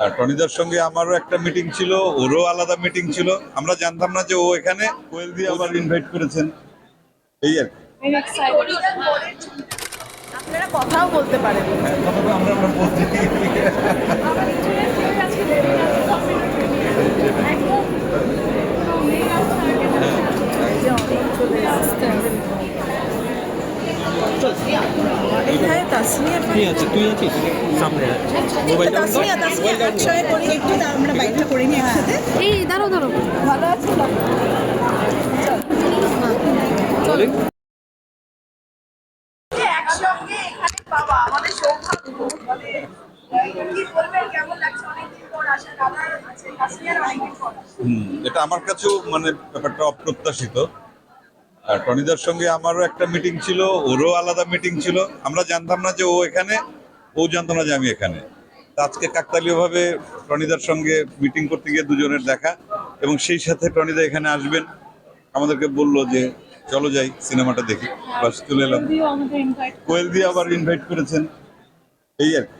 আর টনিদার সঙ্গে আমারও একটা মিটিং ছিল, ওরও আলাদা মিটিং ছিল। আমরা জানতাম না যে ও এখানে। কোয়েল দিয়ে আবার ইনভাইট করেছেন, এই আর কি। আপনারা কথাও বলতে পারেন। হ্যাঁ, কথা তো আমরা বলছি। এখানে তাসমিয়া তুই আছিস সামনে তাসমিয়া একসঙ্গে করি একটু, আমরা বাইকটা করে নিই একসাথে। এই দাঁড়াও দাঁড়াও, ভালো আছে একসঙ্গে এখানে পাওয়া আমাদের সৌভাগ্য। মানে কি বলবেন, কেমন লাগছে? অনেকদিন পর আসা, দাদা আছে তাসমিয়ার অনেকদিন পর। এটা আমার কাছেও মানে ব্যাপারটা অপ্রত্যাশিত। আর টনিদার সঙ্গে আমারও একটা মিটিং ছিল, ওরও আলাদা মিটিং ছিল। আমরা জানতাম না যে ও এখানে, ও জানতো না যে আমি এখানে। তা আজকে কাকতালীয়ভাবে টনিদার সঙ্গে মিটিং করতে গিয়ে দুজনের দেখা, এবং সেই সাথে টনিদা এখানে আসবেন আমাদেরকে বললো যে চলো যাই সিনেমাটা দেখি। বাস চলে এলাম। কোয়েল দিয়ে আবার ইনভাইট করেছেন, এই আর কি।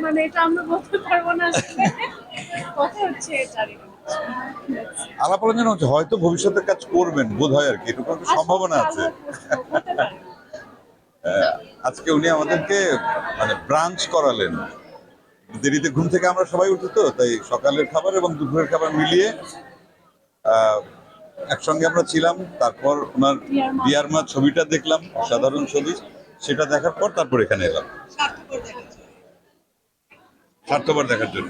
মানে এটা আমরা বলতে পারবো না, কথা হচ্ছে আলাপ আলোচনা হচ্ছে, হয়তো ভবিষ্যতে কাজ করবেন বোধ হয় আর কি, এটুকু একটা সম্ভাবনা আছে। আজকে উনি আমাদেরকে মানে ব্রাঞ্চ করালেন। দেরিতে ঘুম থেকে আমরা সবাই উঠি, তো তাই সকালের খাবার এবং দুপুরের খাবার মিলিয়ে একসঙ্গে আমরা ছিলাম। তারপর ওনার ডিয়ার মা ছবিটা দেখলাম, অসাধারণ ছবি। সেটা দেখার পর তারপর এখানে এলাম স্বার্থপর দেখার জন্য।